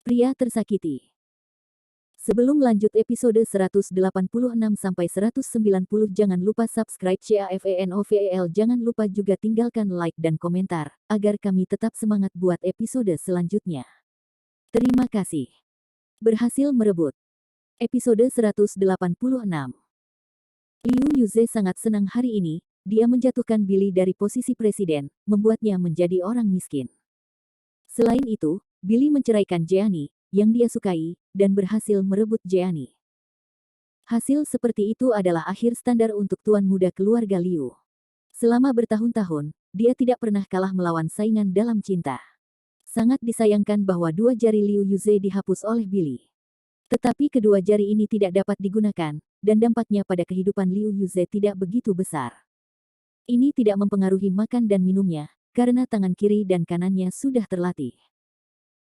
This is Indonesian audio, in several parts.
Pria tersakiti. Sebelum lanjut episode 186-190, jangan lupa subscribe CAFENOVEL. Jangan lupa juga tinggalkan like dan komentar, agar kami tetap semangat buat episode selanjutnya. Terima kasih. Berhasil merebut. Episode 186. Liu Yuze sangat senang hari ini, dia menjatuhkan Billy dari posisi presiden, membuatnya menjadi orang miskin. Selain itu, Billy menceraikan Jeannie, yang dia sukai, dan berhasil merebut Jeannie. Hasil seperti itu adalah akhir standar untuk tuan muda keluarga Liu. Selama bertahun-tahun, dia tidak pernah kalah melawan saingan dalam cinta. Sangat disayangkan bahwa dua jari Liu Yuze dihapus oleh Billy. Tetapi kedua jari ini tidak dapat digunakan, dan dampaknya pada kehidupan Liu Yuze tidak begitu besar. Ini tidak mempengaruhi makan dan minumnya, karena tangan kiri dan kanannya sudah terlatih.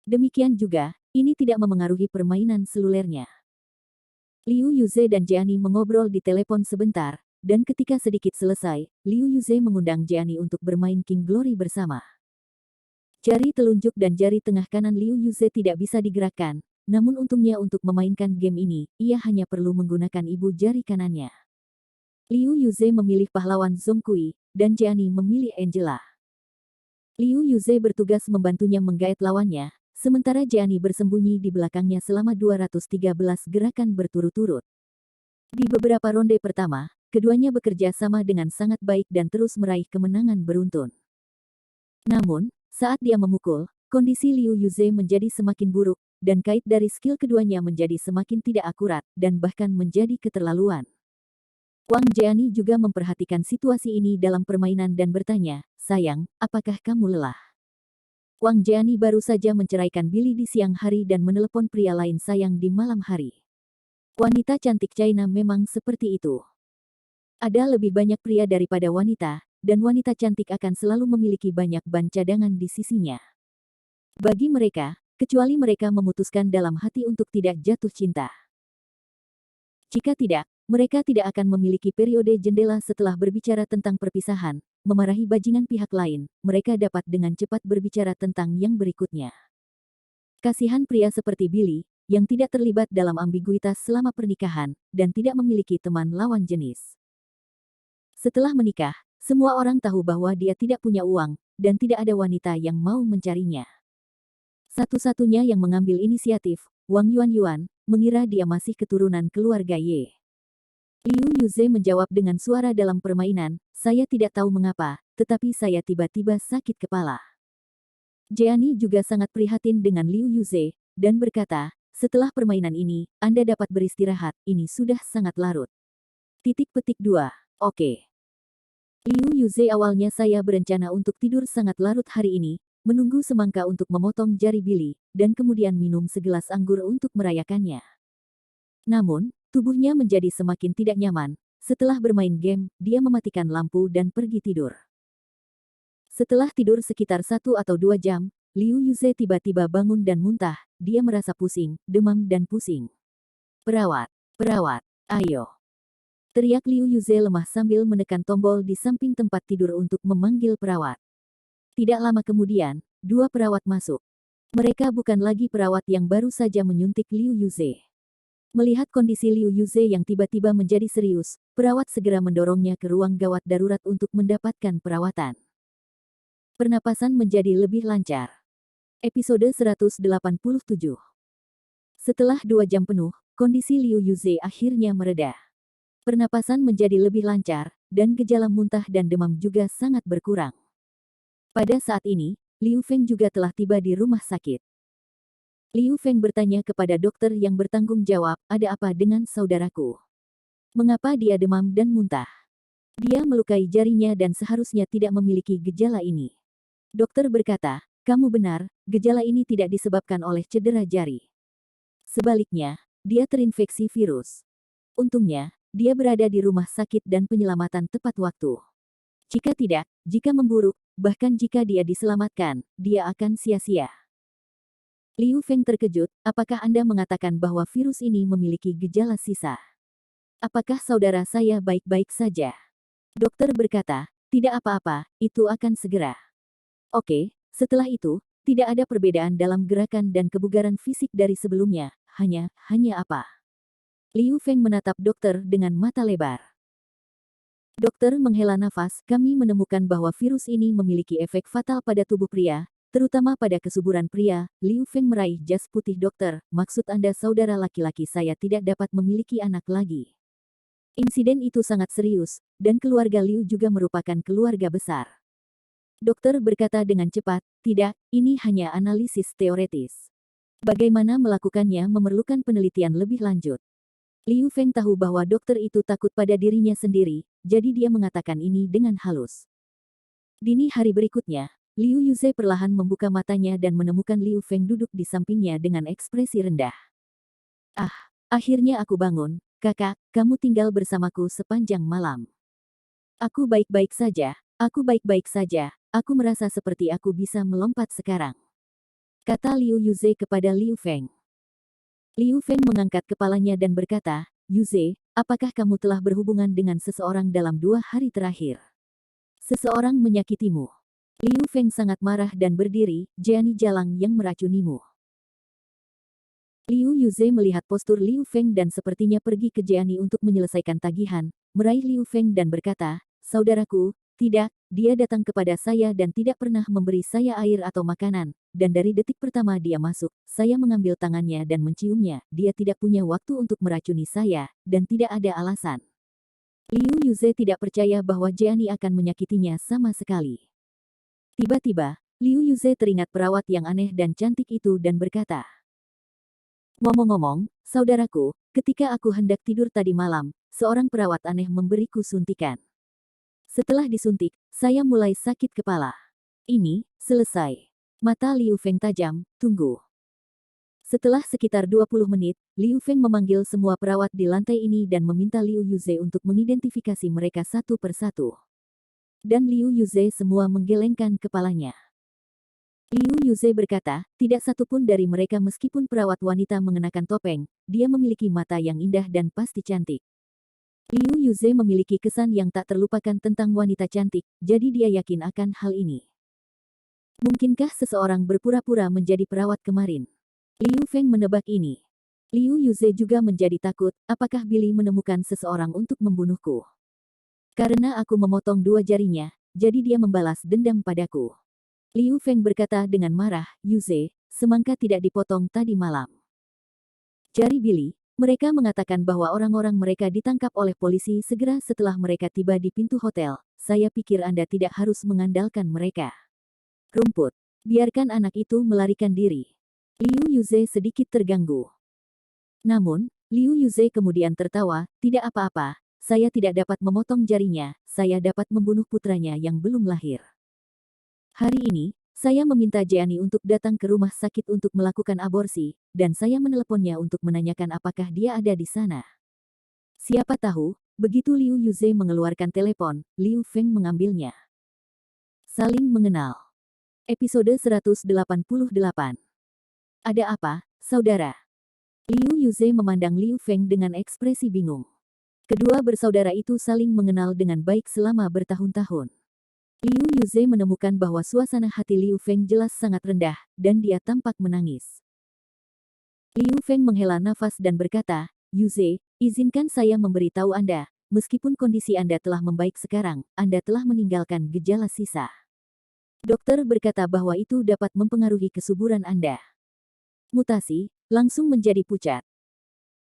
Demikian juga, ini tidak memengaruhi permainan selulernya. Liu Yuze dan Jeannie mengobrol di telepon sebentar, dan ketika sedikit selesai, Liu Yuze mengundang Jeannie untuk bermain King Glory bersama. Jari telunjuk dan jari tengah kanan Liu Yuze tidak bisa digerakkan, namun untungnya untuk memainkan game ini, ia hanya perlu menggunakan ibu jari kanannya. Liu Yuze memilih pahlawan Zhong Kui, dan Jeannie memilih Angela. Liu Yuze bertugas membantunya menggait lawannya, sementara Jeannie bersembunyi di belakangnya selama 213 gerakan berturut-turut. Di beberapa ronde pertama, keduanya bekerja sama dengan sangat baik dan terus meraih kemenangan beruntun. Namun, saat dia memukul, kondisi Liu Yuze menjadi semakin buruk, dan kait dari skill keduanya menjadi semakin tidak akurat, dan bahkan menjadi keterlaluan. Wang Jeannie juga memperhatikan situasi ini dalam permainan dan bertanya, "Sayang, apakah kamu lelah?" Wang Jeannie baru saja menceraikan Billy di siang hari dan menelepon pria lain sayang di malam hari. Wanita cantik China memang seperti itu. Ada lebih banyak pria daripada wanita, dan wanita cantik akan selalu memiliki banyak ban cadangan di sisinya. Bagi mereka, kecuali mereka memutuskan dalam hati untuk tidak jatuh cinta. Jika tidak, mereka tidak akan memiliki periode jendela setelah berbicara tentang perpisahan, memarahi bajingan pihak lain, mereka dapat dengan cepat berbicara tentang yang berikutnya. Kasihan pria seperti Billy, yang tidak terlibat dalam ambiguitas selama pernikahan, dan tidak memiliki teman lawan jenis. Setelah menikah, semua orang tahu bahwa dia tidak punya uang, dan tidak ada wanita yang mau mencarinya. Satu-satunya yang mengambil inisiatif, Wang Yuan, mengira dia masih keturunan keluarga Ye. Liu Yuze menjawab dengan suara dalam permainan, "Saya tidak tahu mengapa, tetapi saya tiba-tiba sakit kepala." Jeannie juga sangat prihatin dengan Liu Yuze, dan berkata, "Setelah permainan ini, Anda dapat beristirahat, ini sudah sangat larut." Oke. Liu Yuze awalnya saya berencana untuk tidur sangat larut hari ini, menunggu semangka untuk memotong jari Billy, dan kemudian minum segelas anggur untuk merayakannya. Namun, tubuhnya menjadi semakin tidak nyaman. Setelah bermain game, dia mematikan lampu dan pergi tidur. Setelah tidur sekitar 1 atau 2 jam, Liu Yuze tiba-tiba bangun dan muntah. Dia merasa pusing, demam dan pusing. "Perawat, perawat, ayo!" teriak Liu Yuze lemah sambil menekan tombol di samping tempat tidur untuk memanggil perawat. Tidak lama kemudian, 2 perawat masuk. Mereka bukan lagi perawat yang baru saja menyuntik Liu Yuze. Melihat kondisi Liu Yuze yang tiba-tiba menjadi serius, perawat segera mendorongnya ke ruang gawat darurat untuk mendapatkan perawatan. Pernapasan menjadi lebih lancar. Episode 187. Setelah 2 jam penuh, kondisi Liu Yuze akhirnya mereda. Pernapasan menjadi lebih lancar, dan gejala muntah dan demam juga sangat berkurang. Pada saat ini, Liu Feng juga telah tiba di rumah sakit. Liu Feng bertanya kepada dokter yang bertanggung jawab, "Ada apa dengan saudaraku? Mengapa dia demam dan muntah? Dia melukai jarinya dan seharusnya tidak memiliki gejala ini." Dokter berkata, "Kamu benar, gejala ini tidak disebabkan oleh cedera jari. Sebaliknya, dia terinfeksi virus. Untungnya, dia berada di rumah sakit dan penyelamatan tepat waktu. Jika tidak, jika memburuk, bahkan jika dia diselamatkan, dia akan sia-sia." Liu Feng terkejut, "Apakah Anda mengatakan bahwa virus ini memiliki gejala sisa? Apakah saudara saya baik-baik saja?" Dokter berkata, "Tidak apa-apa, itu akan segera." Oke, setelah itu, Tidak ada perbedaan dalam gerakan dan kebugaran fisik dari sebelumnya, hanya apa? Liu Feng menatap dokter dengan mata lebar. Dokter menghela nafas, kami menemukan bahwa virus ini memiliki efek fatal pada tubuh pria, terutama pada kesuburan pria. Liu Feng meraih jas putih dokter, maksud Anda saudara laki-laki saya tidak dapat memiliki anak lagi. Insiden itu sangat serius, dan keluarga Liu juga merupakan keluarga besar. Dokter berkata dengan cepat, tidak, ini hanya analisis teoretis. Bagaimana melakukannya memerlukan penelitian lebih lanjut. Liu Feng tahu bahwa dokter itu takut pada dirinya sendiri, jadi dia mengatakan ini dengan halus. Dini hari berikutnya, Liu Yuze perlahan membuka matanya dan menemukan Liu Feng duduk di sampingnya dengan ekspresi rendah. Ah, akhirnya aku bangun, kakak, kamu tinggal bersamaku sepanjang malam. Aku baik-baik saja, aku merasa seperti aku bisa melompat sekarang. Kata Liu Yuze kepada Liu Feng. Liu Feng mengangkat kepalanya dan berkata, Yuze, apakah kamu telah berhubungan dengan seseorang dalam 2 hari terakhir? Seseorang menyakitimu. Liu Feng sangat marah dan berdiri, Jiani Jalang yang meracunimu. Liu Yuze melihat postur Liu Feng dan sepertinya pergi ke Jiani untuk menyelesaikan tagihan, meraih Liu Feng dan berkata, saudaraku, tidak, dia datang kepada saya dan tidak pernah memberi saya air atau makanan, dan dari detik pertama dia masuk, saya mengambil tangannya dan menciumnya, dia tidak punya waktu untuk meracuni saya, dan tidak ada alasan. Liu Yuze tidak percaya bahwa Jiani akan menyakitinya sama sekali. Tiba-tiba, Liu Yuze teringat perawat yang aneh dan cantik itu dan berkata, ngomong-ngomong, saudaraku, ketika aku hendak tidur tadi malam, seorang perawat aneh memberiku suntikan. Setelah disuntik, saya mulai sakit kepala. Ini, selesai. Mata Liu Feng tajam, tunggu. Setelah sekitar 20 menit, Liu Feng memanggil semua perawat di lantai ini dan meminta Liu Yuze untuk mengidentifikasi mereka satu persatu. Dan Liu Yuze semua menggelengkan kepalanya. Liu Yuze berkata, tidak satupun dari mereka meskipun perawat wanita mengenakan topeng, dia memiliki mata yang indah dan pasti cantik. Liu Yuze memiliki kesan yang tak terlupakan tentang wanita cantik, jadi dia yakin akan hal ini. Mungkinkah seseorang berpura-pura menjadi perawat kemarin? Liu Feng menebak ini. Liu Yuze juga menjadi takut, apakah Billy menemukan seseorang untuk membunuhku? Karena aku memotong 2 jarinya, jadi dia membalas dendam padaku. Liu Feng berkata dengan marah, Yuze, semangka tidak dipotong tadi malam. Jari Billy. Mereka mengatakan bahwa orang-orang mereka ditangkap oleh polisi segera setelah mereka tiba di pintu hotel. Saya pikir Anda tidak harus mengandalkan mereka. Rumput. Biarkan anak itu melarikan diri. Liu Yuze sedikit terganggu. Namun, Liu Yuze kemudian tertawa, tidak apa-apa, saya tidak dapat memotong jarinya, saya dapat membunuh putranya yang belum lahir. Hari ini, saya meminta Jiani untuk datang ke rumah sakit untuk melakukan aborsi, dan saya meneleponnya untuk menanyakan apakah dia ada di sana. Siapa tahu, begitu Liu Yuze mengeluarkan telepon, Liu Feng mengambilnya. Saling mengenal. Episode 188. Ada apa, saudara? Liu Yuze memandang Liu Feng dengan ekspresi bingung. Kedua bersaudara itu saling mengenal dengan baik selama bertahun-tahun. Liu Yuze menemukan bahwa suasana hati Liu Feng jelas sangat rendah, dan dia tampak menangis. Liu Feng menghela nafas dan berkata, Yuze, izinkan saya memberitahu Anda, meskipun kondisi Anda telah membaik sekarang, Anda telah meninggalkan gejala sisa. Dokter berkata bahwa itu dapat mempengaruhi kesuburan Anda. Mutasi, langsung menjadi pucat.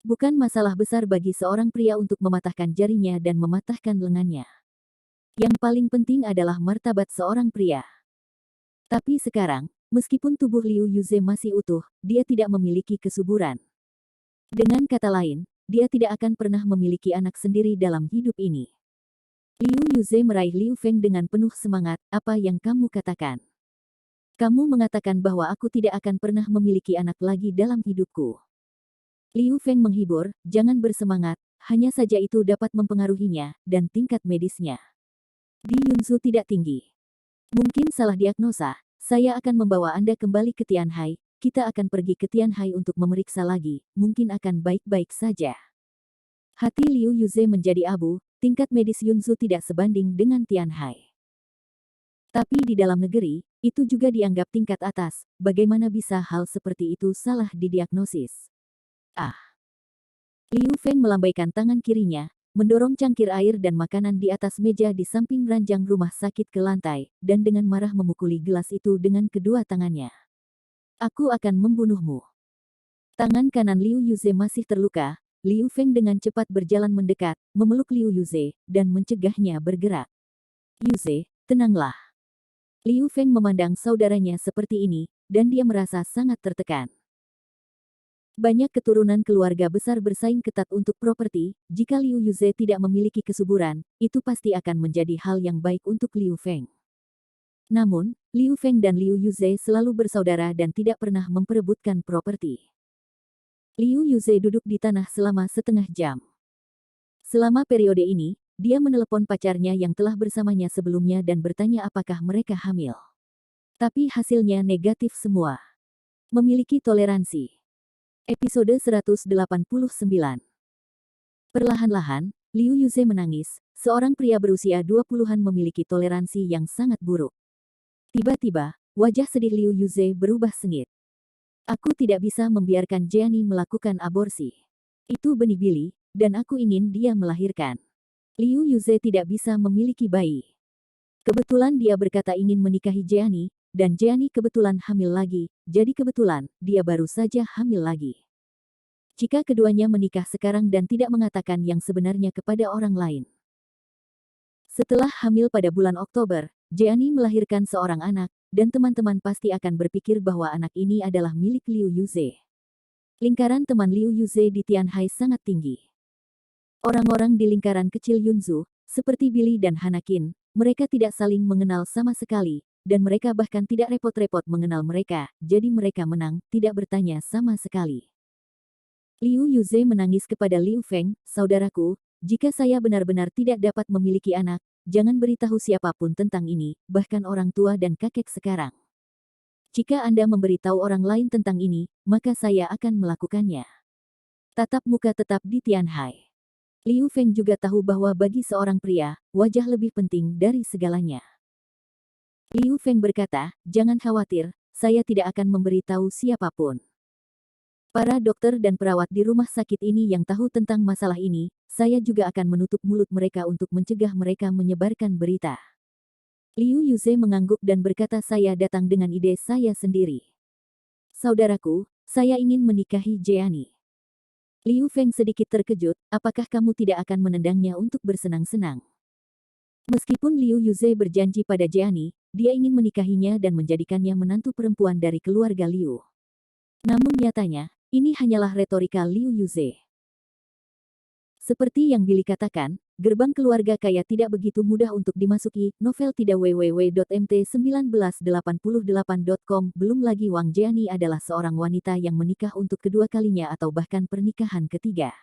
Bukan masalah besar bagi seorang pria untuk mematahkan jarinya dan mematahkan lengannya. Yang paling penting adalah martabat seorang pria. Tapi sekarang, meskipun tubuh Liu Yuze masih utuh, dia tidak memiliki kesuburan. Dengan kata lain, dia tidak akan pernah memiliki anak sendiri dalam hidup ini. Liu Yuze meraih Liu Feng dengan penuh semangat, apa yang kamu katakan? Kamu mengatakan bahwa aku tidak akan pernah memiliki anak lagi dalam hidupku. Liu Feng menghibur, jangan bersemangat, hanya saja itu dapat mempengaruhinya, dan tingkat medisnya. Di Yunzu tidak tinggi. Mungkin salah diagnosa, saya akan membawa Anda kembali ke Tianhai, kita akan pergi ke Tianhai untuk memeriksa lagi, mungkin akan baik-baik saja. Hati Liu Yuze menjadi abu, tingkat medis Yunzu tidak sebanding dengan Tianhai. Tapi di dalam negeri, Itu juga dianggap tingkat atas. Bagaimana bisa hal seperti itu salah didiagnosis? Ah. Liu Feng melambaikan tangan kirinya, mendorong cangkir air dan makanan di atas meja di samping ranjang rumah sakit ke lantai, dan dengan marah memukuli gelas itu dengan kedua tangannya. Aku akan membunuhmu. Tangan kanan Liu Yuze masih terluka. Liu Feng dengan cepat berjalan mendekat, memeluk Liu Yuze, dan mencegahnya bergerak. Yuze, tenanglah. Liu Feng memandang saudaranya seperti ini, dan dia merasa sangat tertekan. Banyak keturunan keluarga besar bersaing ketat untuk properti. Jika Liu Yuze tidak memiliki kesuburan, itu pasti akan menjadi hal yang baik untuk Liu Feng. Namun, Liu Feng dan Liu Yuze selalu bersaudara dan tidak pernah memperebutkan properti. Liu Yuze duduk di tanah selama setengah jam. Selama periode ini, dia menelepon pacarnya yang telah bersamanya sebelumnya dan bertanya apakah mereka hamil. Tapi hasilnya negatif semua. Memiliki toleransi. Episode 189. Perlahan-lahan, Liu Yuze menangis. Seorang pria berusia 20-an memiliki toleransi yang sangat buruk. Tiba-tiba, wajah sedih Liu Yuze berubah sengit. Aku tidak bisa membiarkan Jiani melakukan aborsi. Itu benih Billy, dan aku ingin dia melahirkan. Liu Yuze tidak bisa memiliki bayi. Kebetulan dia berkata ingin menikahi Jiani, dan Jiani kebetulan hamil lagi, jadi kebetulan, dia baru saja hamil lagi. Jika keduanya menikah sekarang dan tidak mengatakan yang sebenarnya kepada orang lain. Setelah hamil pada bulan Oktober, Jiani melahirkan seorang anak, dan teman-teman pasti akan berpikir bahwa anak ini adalah milik Liu Yuze. Lingkaran teman Liu Yuze di Tianhai sangat tinggi. Orang-orang di lingkaran kecil Yunzu, seperti Billy dan Hanakin, mereka tidak saling mengenal sama sekali, dan mereka bahkan tidak repot-repot mengenal mereka, jadi mereka menang, tidak bertanya sama sekali. Liu Yuze menangis kepada Liu Feng, saudaraku, jika saya benar-benar tidak dapat memiliki anak, jangan beritahu siapapun tentang ini, bahkan orang tua dan kakek sekarang. Jika Anda memberitahu orang lain tentang ini, maka saya akan melakukannya. Tatap muka tetap di Tianhai. Liu Feng juga tahu bahwa bagi seorang pria, wajah lebih penting dari segalanya. Liu Feng berkata, jangan khawatir, saya tidak akan memberitahu siapapun. Para dokter dan perawat di rumah sakit ini yang tahu tentang masalah ini, saya juga akan menutup mulut mereka untuk mencegah mereka menyebarkan berita. Liu Yuze mengangguk dan berkata saya datang dengan ide saya sendiri. Saudaraku, saya ingin menikahi Jiani. Liu Feng sedikit terkejut, apakah kamu tidak akan menendangnya untuk bersenang-senang? Meskipun Liu Yuze berjanji pada Jiani, dia ingin menikahinya dan menjadikannya menantu perempuan dari keluarga Liu. Namun nyatanya, ini hanyalah retorika Liu Yuze. Seperti yang Billy katakan, gerbang keluarga kaya tidak begitu mudah untuk dimasuki. Novel tidak www.mt1988.com. Belum lagi Wang Jiani adalah seorang wanita yang menikah untuk kedua kalinya atau bahkan pernikahan ketiga.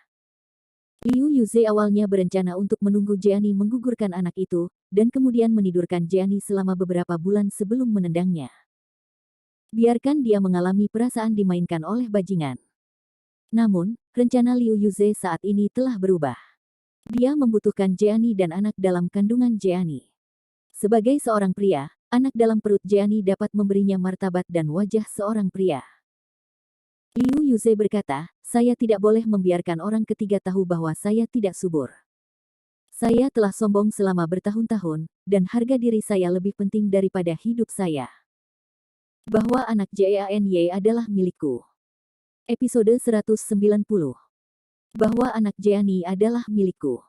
Liu Yuze awalnya berencana untuk menunggu Jiani menggugurkan anak itu, dan kemudian menidurkan Jiani selama beberapa bulan sebelum menendangnya. Biarkan dia mengalami perasaan dimainkan oleh bajingan. Namun, rencana Liu Yuze saat ini telah berubah. Dia membutuhkan Jiani dan anak dalam kandungan Jiani. Sebagai seorang pria, anak dalam perut Jiani dapat memberinya martabat dan wajah seorang pria. Liu Yuze berkata, saya tidak boleh membiarkan orang ketiga tahu bahwa saya tidak subur. Saya telah sombong selama bertahun-tahun, dan harga diri saya lebih penting daripada hidup saya. Bahwa anak Jiany adalah milikku. Episode 190. Bahwa anak Jiani adalah milikku.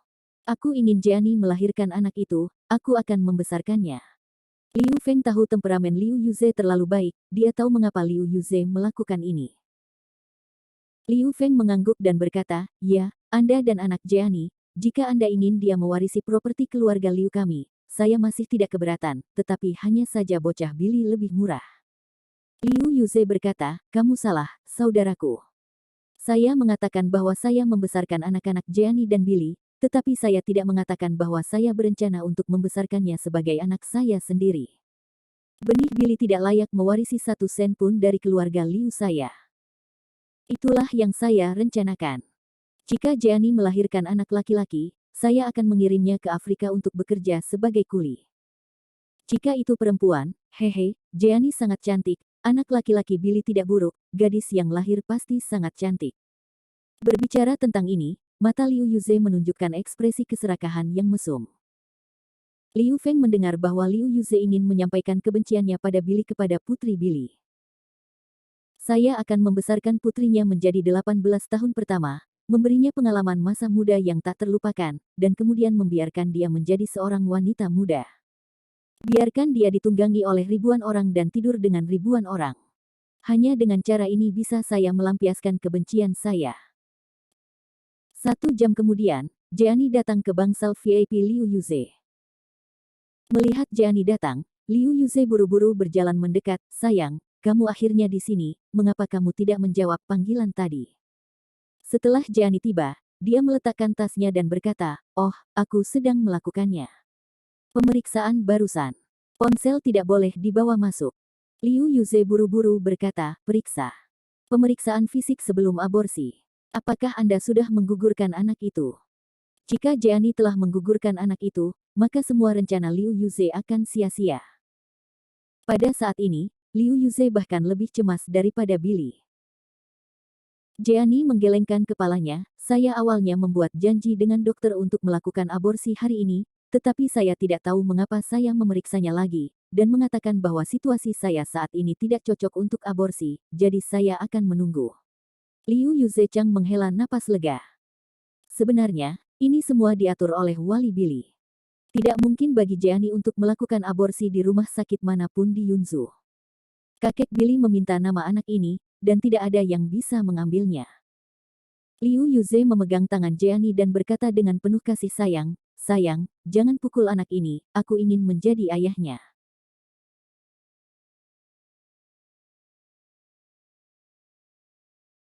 Aku ingin Jiani melahirkan anak itu, aku akan membesarkannya. Liu Feng tahu temperamen Liu Yuze terlalu baik, dia tahu mengapa Liu Yuze melakukan ini. Liu Feng mengangguk dan berkata, ya, Anda dan anak Jiani, jika Anda ingin dia mewarisi properti keluarga Liu kami, saya masih tidak keberatan, tetapi hanya saja bocah Billy lebih murah. Liu Yuze berkata, kamu salah, saudaraku. Saya mengatakan bahwa saya membesarkan anak-anak Jiani dan Billy, tetapi saya tidak mengatakan bahwa saya berencana untuk membesarkannya sebagai anak saya sendiri. Benih Billy tidak layak mewarisi 1 sen pun dari keluarga Liu saya. Itulah yang saya rencanakan. Jika Jiani melahirkan anak laki-laki, saya akan mengirimnya ke Afrika untuk bekerja sebagai kuli. Jika itu perempuan, Hehe, Jeannie sangat cantik, anak laki-laki Billy tidak buruk, gadis yang lahir pasti sangat cantik. Berbicara tentang ini, mata Liu Yuze menunjukkan ekspresi keserakahan yang mesum. Liu Feng mendengar bahwa Liu Yuze ingin menyampaikan kebenciannya pada Billy kepada putri Billy. Saya akan membesarkan putrinya menjadi 18 tahun pertama, memberinya pengalaman masa muda yang tak terlupakan, dan kemudian membiarkan dia menjadi seorang wanita muda. Biarkan dia ditunggangi oleh ribuan orang dan tidur dengan ribuan orang. Hanya dengan cara ini bisa saya melampiaskan kebencian saya. 1 jam kemudian, Jeannie datang ke bangsal VIP Liu Yuze. Melihat Jeannie datang, Liu Yuze buru-buru berjalan mendekat. Sayang, kamu akhirnya di sini, mengapa kamu tidak menjawab panggilan tadi? Setelah Jeannie tiba, dia meletakkan tasnya dan berkata, oh, aku sedang melakukannya. Pemeriksaan barusan. Ponsel tidak boleh dibawa masuk. Liu Yuze buru-buru berkata, periksa. Pemeriksaan fisik sebelum aborsi. Apakah Anda sudah menggugurkan anak itu? Jika Jeannie telah menggugurkan anak itu, maka semua rencana Liu Yuze akan sia-sia. Pada saat ini, Liu Yuze bahkan lebih cemas daripada Billy. Jeannie menggelengkan kepalanya, saya awalnya membuat janji dengan dokter untuk melakukan aborsi hari ini, tetapi saya tidak tahu mengapa saya memeriksanya lagi, dan mengatakan bahwa situasi saya saat ini tidak cocok untuk aborsi, jadi saya akan menunggu. Liu Yuze Chang menghela napas lega. Sebenarnya, ini semua diatur oleh wali Billy. Tidak mungkin bagi Jeannie untuk melakukan aborsi di rumah sakit manapun di Yunzhou. Kakek Billy meminta nama anak ini, dan tidak ada yang bisa mengambilnya. Liu Yuze memegang tangan Jeannie dan berkata dengan penuh kasih sayang, sayang, jangan pukul anak ini, aku ingin menjadi ayahnya.